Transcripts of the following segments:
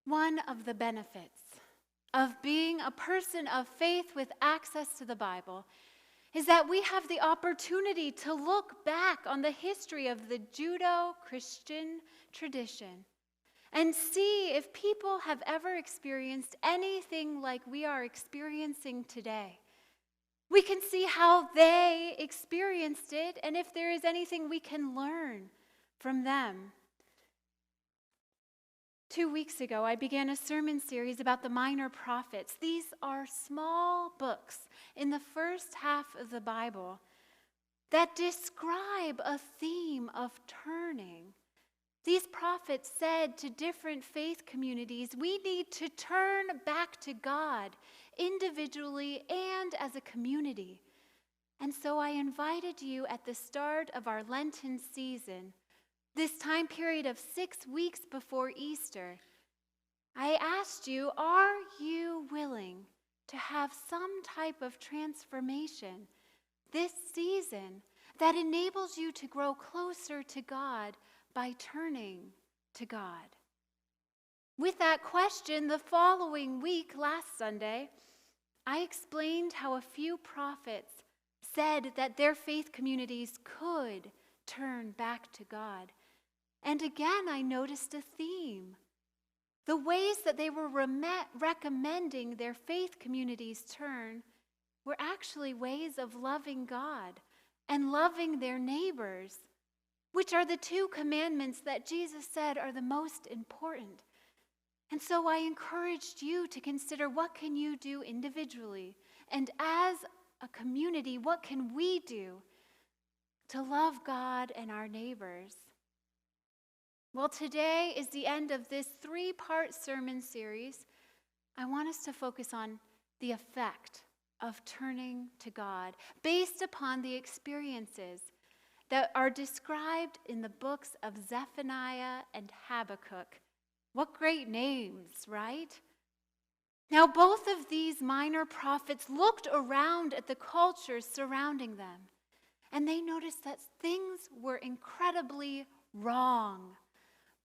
One of the benefits of being a person of faith with access to the Bible is that we have the opportunity to look back on the history of the Judeo-Christian tradition and see if people have ever experienced anything like we are experiencing today. We can see how they experienced it and if there is anything we can learn from them. 2 weeks ago, I began a sermon series about the minor prophets. These are small books in the first half of the Bible that describe a theme of turning. These prophets said to different faith communities, we need to turn back to God individually and as a community. And so I invited you at the start of our Lenten season, this time period of 6 weeks before Easter, I asked you, are you willing to have some type of transformation this season that enables you to grow closer to God by turning to God? With that question, the following week, last Sunday, I explained how a few prophets said that their faith communities could turn back to God. And again, I noticed a theme. The ways that they were recommending their faith communities turn were actually ways of loving God and loving their neighbors, which are the 2 commandments that Jesus said are the most important. And so I encouraged you to consider, what can you do individually? And as a community, what can we do to love God and our neighbors? Well, today is the end of this 3-part sermon series. I want us to focus on the effect of turning to God based upon the experiences that are described in the books of Zephaniah and Habakkuk. What great names, right? Now, both of these minor prophets looked around at the cultures surrounding them, and they noticed that things were incredibly wrong.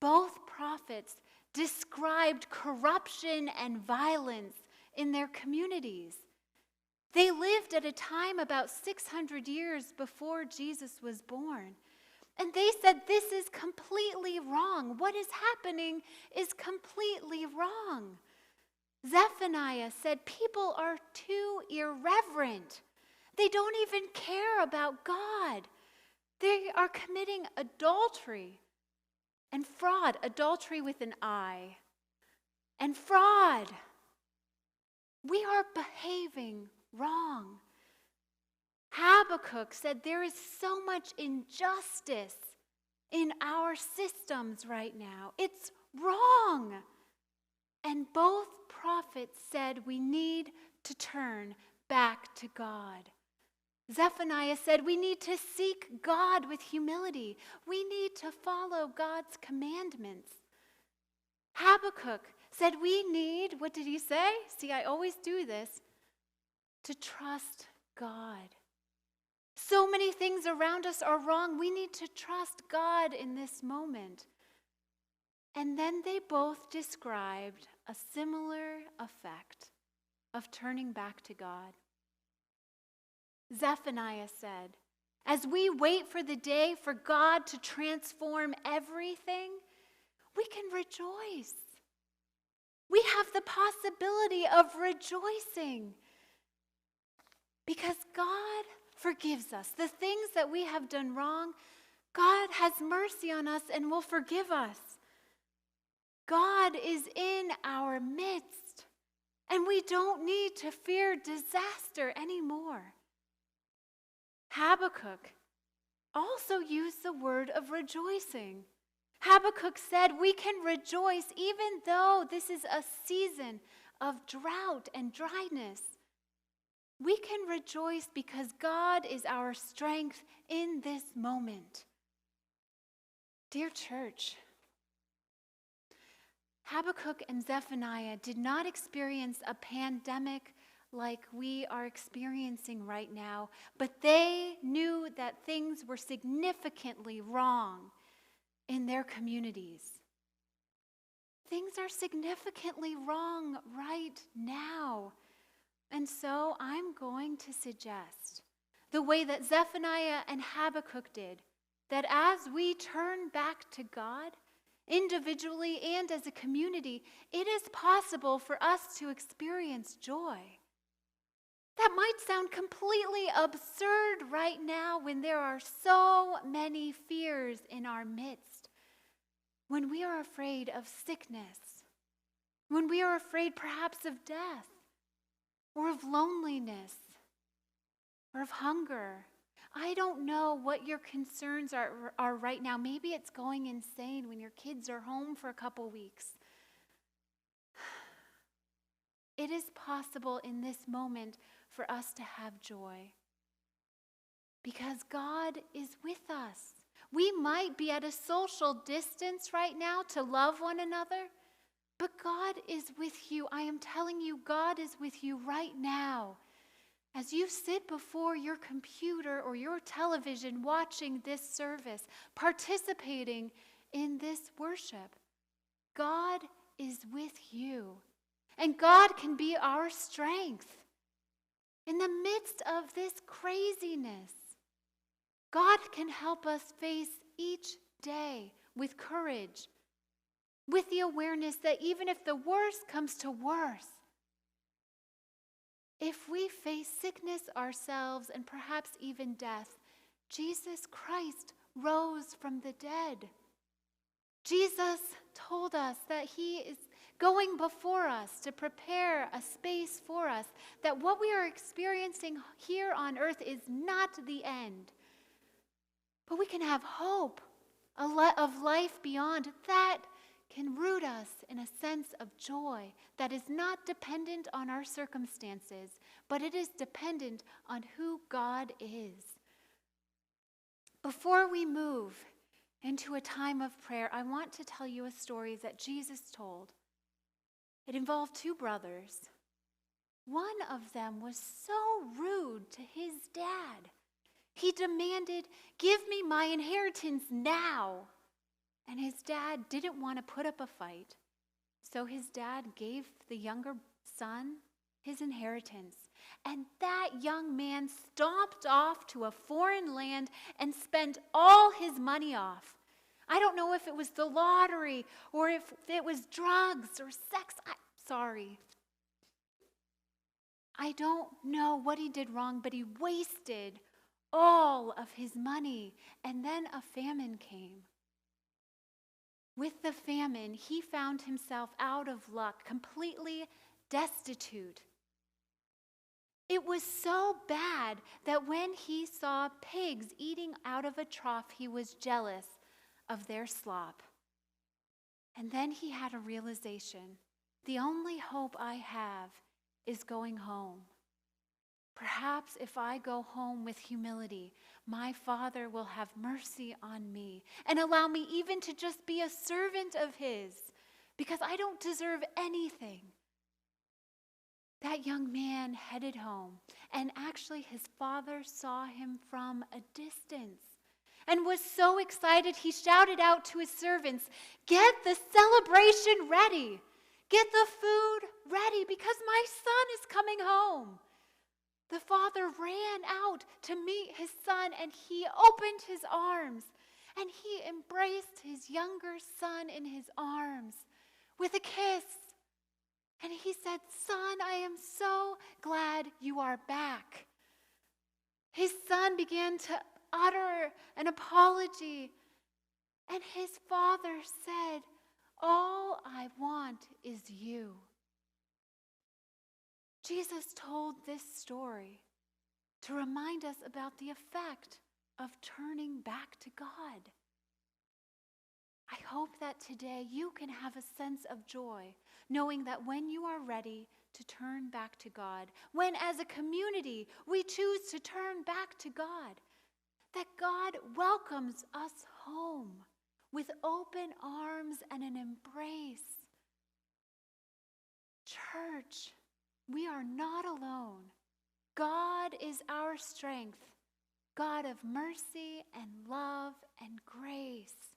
Both prophets described corruption and violence in their communities. They lived at a time about 600 years before Jesus was born. And they said, this is completely wrong. What is happening is completely wrong. Zephaniah said, people are too irreverent. They don't even care about God. They are committing adultery. And fraud, adultery with an I. And fraud. We are behaving wrong. Habakkuk said there is so much injustice in our systems right now. It's wrong. And both prophets said we need to turn back to God. Zephaniah said we need to seek God with humility. We need to follow God's commandments. Habakkuk said we need, what did he say? See, I always do this, to trust God. So many things around us are wrong. We need to trust God in this moment. And then they both described a similar effect of turning back to God. Zephaniah said, as we wait for the day for God to transform everything, we can rejoice. We have the possibility of rejoicing because God forgives us. The things that we have done wrong, God has mercy on us and will forgive us. God is in our midst, and we don't need to fear disaster anymore. Habakkuk also used the word of rejoicing. Habakkuk said we can rejoice even though this is a season of drought and dryness. We can rejoice because God is our strength in this moment. Dear church, Habakkuk and Zephaniah did not experience a pandemic like we are experiencing right now, but they knew that things were significantly wrong in their communities. things are significantly wrong right now. And so I'm going to suggest the way that Zephaniah and Habakkuk did, that as we turn back to God, individually and as a community, it is possible for us to experience joy. That might sound completely absurd right now when there are so many fears in our midst. When we are afraid of sickness, when we are afraid perhaps of death, or of loneliness, or of hunger. I don't know what your concerns are right now. Maybe it's going insane when your kids are home for a couple weeks. It is possible in this moment for us to have joy because God is with us. We might be at a social distance right now to love one another, but God is with you. I am telling you, God is with you right now. As you sit before your computer or your television watching this service, participating in this worship, God is with you. And God can be our strength. In the midst of this craziness, God can help us face each day with courage, with the awareness that even if the worst comes to worst, if we face sickness ourselves and perhaps even death, Jesus Christ rose from the dead. Jesus told us that he is going before us to prepare a space for us, that what we are experiencing here on earth is not the end. But we can have hope of life beyond that can root us in a sense of joy that is not dependent on our circumstances, but it is dependent on who God is. Before we move into a time of prayer, I want to tell you a story that Jesus told. It involved two brothers. One of them was so rude to his dad. He demanded, "Give me my inheritance now." And his dad didn't want to put up a fight. So his dad gave the younger son his inheritance. And that young man stomped off to a foreign land and spent all his money off. I don't know if it was the lottery or if it was drugs or sex. I don't know what he did wrong, but he wasted all of his money. And then a famine came. With the famine, he found himself out of luck, completely destitute. It was so bad that when he saw pigs eating out of a trough, he was jealous of their slop. And then he had a realization. The only hope I have is going home. Perhaps if I go home with humility, my Father will have mercy on me and allow me even to just be a servant of his, because I don't deserve anything. That young man headed home, and actually his father saw him from a distance and was so excited he shouted out to his servants, "Get the celebration ready. Get the food ready because my son is coming home." The father ran out to meet his son, and he opened his arms, and he embraced his younger son in his arms with a kiss. And he said, "Son, I am so glad you are back." His son began to utter an apology, and his father said, "All I want is you." Jesus told this story to remind us about the effect of turning back to God. I hope that today you can have a sense of joy, knowing that when you are ready to turn back to God, when as a community we choose to turn back to God, that God welcomes us home with open arms and an embrace. Church, we are not alone. God is our strength, God of mercy and love and grace.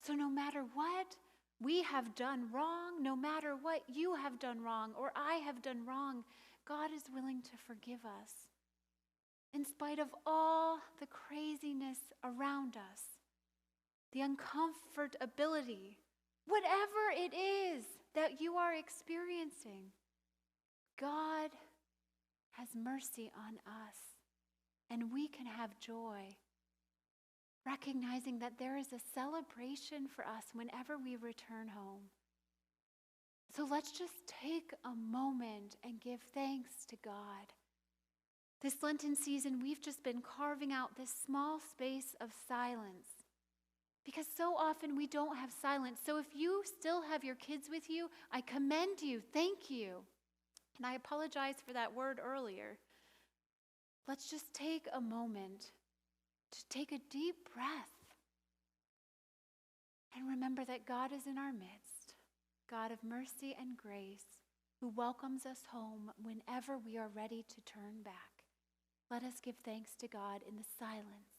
So no matter what we have done wrong, no matter what you have done wrong or I have done wrong, God is willing to forgive us. In spite of all the craziness around us, the uncomfortability, whatever it is that you are experiencing, God has mercy on us, and we can have joy, recognizing that there is a celebration for us whenever we return home. So let's just take a moment and give thanks to God. This Lenten season, we've just been carving out this small space of silence, because so often we don't have silence. So if you still have your kids with you, I commend you. Thank you. And I apologize for that word earlier. Let's just take a moment to take a deep breath and remember that God is in our midst, God of mercy and grace, who welcomes us home whenever we are ready to turn back. Let us give thanks to God in the silence